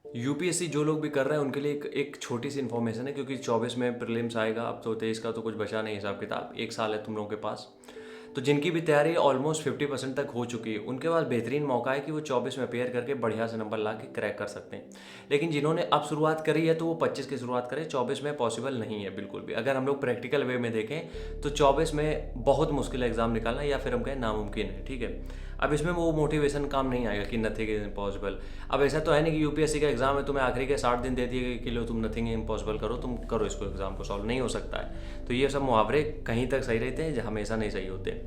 UPSC जो लोग भी कर रहे हैं उनके लिए एक छोटी सी इन्फॉर्मेशन है, क्योंकि 24 में प्रीलिम्स आएगा, अब तो 23 का तो कुछ बचा नहीं हिसाब किताब, एक साल है तुम लोगों के पास। तो जिनकी भी तैयारी ऑलमोस्ट 50% तक हो चुकी है उनके पास बेहतरीन मौका है कि वो 24 में अपेयर करके बढ़िया से नंबर ला के क्रैक कर सकते हैं। लेकिन जिन्होंने अब शुरुआत करी है तो वो 25 की शुरुआत करें, 24 में पॉसिबल नहीं है बिल्कुल भी। अगर हम लोग प्रैक्टिकल वे में देखें तो 24 में बहुत मुश्किल एग्जाम निकालना, या फिर हम कहें नामुमकिन है, ठीक है। अब इसमें वो मोटिवेशन काम नहीं आएगा कि नथिंग इज इम्पॉसिबल। अब ऐसा तो है नहीं कि यूपीएससी का एग्जाम है, तुम्हें आखिरी के 60 दिन दे दिए गए कि लो तुम नथिंग इम्पॉसिबल करो, तुम करो इसको, एग्जाम को सॉल्व नहीं हो सकता है। तो ये सब मुहावरे कहीं तक सही रहते हैं, हमेशा नहीं सही होते।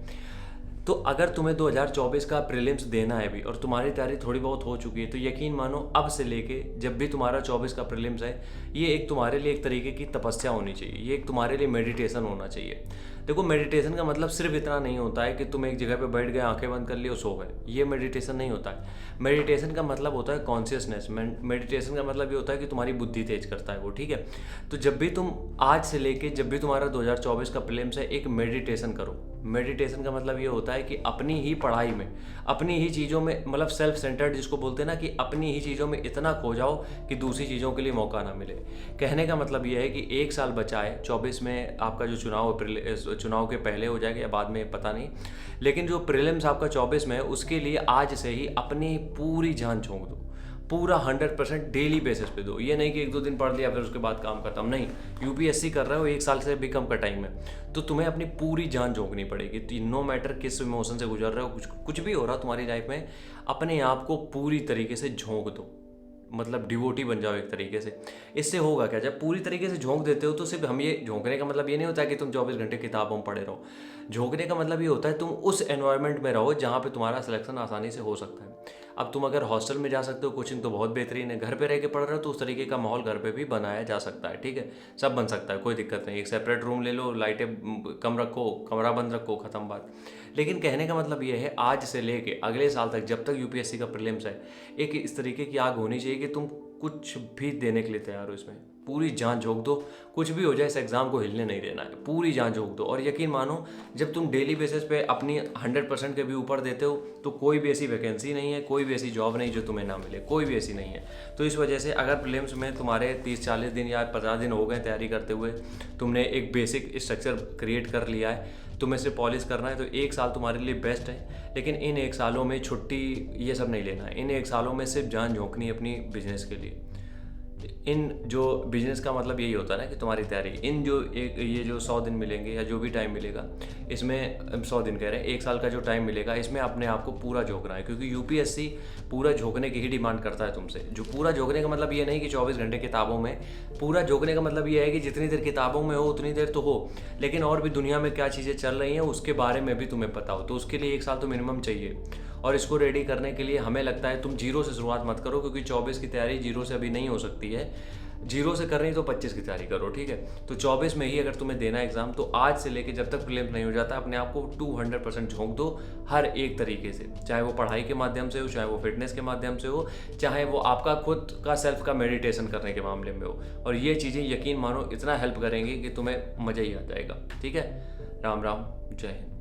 तो अगर तुम्हें 2024 का प्रीलिम्स देना है भी और तुम्हारी तैयारी थोड़ी बहुत हो चुकी है, तो यकीन मानो अब से लेके जब भी तुम्हारा 24 का प्रीलिम्स है, ये एक तुम्हारे लिए एक तरीके की तपस्या होनी चाहिए, ये एक तुम्हारे लिए मेडिटेशन होना चाहिए। देखो, मेडिटेशन का मतलब सिर्फ इतना नहीं होता है कि तुम एक जगह पे बैठ गए, आंखें बंद कर ली और सो गए, ये मेडिटेशन नहीं होता है। मेडिटेशन का मतलब होता है कॉन्शियसनेस। मेडिटेशन का मतलब ये होता है कि तुम्हारी बुद्धि तेज करता है वो, ठीक है। तो जब भी तुम आज से लेके जब भी तुम्हारा 2024 का प्रीलिम्स है, एक मेडिटेशन करो। मेडिटेशन का मतलब ये होता है कि अपनी ही पढ़ाई में, अपनी ही चीज़ों में, मतलब सेल्फ सेंटर्ड जिसको बोलते हैं ना, कि अपनी ही चीज़ों में इतना खो जाओ कि दूसरी चीज़ों के लिए मौका ना मिले। कहने का मतलब ये है कि एक साल बचा है, 24 में आपका जो चुनाव के पहले हो जाएगा या बाद में पता नहीं, लेकिन जो प्रीलिम्स आपका 24 में है उसके लिए आज से ही अपनी पूरी जान झोंक दो, पूरा 100% डेली बेसिस पे दो। ये नहीं कि 1-2 दिन पढ़ लिया फिर उसके बाद काम खत्म, नहीं। यूपीएससी कर रहे हो, 1 साल से भी कम का टाइम है, तो तुम्हें अपनी पूरी जान झोंकनी पड़ेगी। तो नो मैटर किस इमोशन से गुजर रहे हो, कुछ भी हो रहा तुम्हारी लाइफ में, अपने आप को पूरी तरीके से झोंक दो, मतलब डिवोटी बन जाओ एक तरीके से। इससे होगा क्या, जब पूरी तरीके से झोंक देते हो तो सिर्फ हम ये झोंकने का मतलब ये नहीं होता है कि तुम 24 घंटे किताबों में पढ़े रहो। झोंकने का मतलब ये होता है तुम उस एनवायरनमेंट में रहो जहाँ पे तुम्हारा सिलेक्शन आसानी से हो सकता है। अब तुम अगर हॉस्टल में जा सकते हो, कोचिंग तो बहुत बेहतरीन है, घर पे रह के पढ़ रहे हो तो उस तरीके का माहौल घर पे भी बनाया जा सकता है, ठीक है। सब बन सकता है, कोई दिक्कत नहीं। एक सेपरेट रूम ले लो, लाइटें कम रखो, कमरा बंद रखो, ख़त्म बात। लेकिन कहने का मतलब ये है, आज से लेके अगले साल तक जब तक यूपीएससी का प्रीलिम्स है, एक इस तरीके की आग होनी चाहिए कि तुम कुछ भी देने के लिए तैयार हो, इसमें पूरी जान झोंक दो। कुछ भी हो जाए, इस एग्ज़ाम को हिलने नहीं देना है, पूरी जान झोंक दो। और यकीन मानो, जब तुम डेली बेसिस पे अपनी 100% के भी ऊपर देते हो तो कोई भी ऐसी वैकेंसी नहीं है, कोई भी ऐसी जॉब नहीं जो तुम्हें ना मिले, कोई भी ऐसी नहीं है। तो इस वजह से अगर प्रीलिम्स में तुम्हारे 30-40 दिन या 50 दिन हो गए तैयारी करते हुए, तुमने एक बेसिक स्ट्रक्चर क्रिएट कर लिया है, तुम्हें सिर्फ पॉलिश करना है, तो 1 साल तुम्हारे लिए बेस्ट है। लेकिन इन 1 सालों में छुट्टी ये सब नहीं लेना है, इन 1 सालों में सिर्फ जान झोंकनी है अपनी बिजनेस के लिए। इन जो बिजनेस का मतलब यही होता है ना कि तुम्हारी तैयारी, इन जो एक ये जो 100 दिन मिलेंगे या जो भी टाइम मिलेगा, इसमें 100 दिन कह रहे हैं, 1 साल का जो टाइम मिलेगा, इसमें अपने आप को पूरा झोंकना है। क्योंकि यूपीएससी पूरा झोंकने की ही डिमांड करता है तुमसे। जो पूरा झोंकने का मतलब ये नहीं कि 24 घंटे किताबों में, पूरा झोंकने का मतलब ये है कि जितनी देर किताबों में हो उतनी देर तो हो, लेकिन और भी दुनिया में क्या चीज़ें चल रही हैं उसके बारे में भी तुम्हें पता हो। तो उसके लिए 1 साल तो मिनिमम चाहिए। और इसको रेडी करने के लिए हमें लगता है तुम जीरो से शुरुआत मत करो, क्योंकि 24 की तैयारी जीरो से अभी नहीं हो सकती है। जीरो से करनी तो 25 की तैयारी करो, ठीक है। तो 24 में ही अगर तुम्हें देना है एग्जाम, तो आज से लेके जब तक प्रीलिम्स नहीं हो जाता, अपने आप को 200% झोंक दो हर एक तरीके से। चाहे वो पढ़ाई के माध्यम से हो, चाहे वो फिटनेस के माध्यम से हो, चाहे वो आपका खुद का सेल्फ का मेडिटेशन करने के मामले में हो। और ये चीज़ें यकीन मानो इतना हेल्प करेंगी कि तुम्हें मज़ा ही आ जाएगा, ठीक है। राम राम, जय हिंद।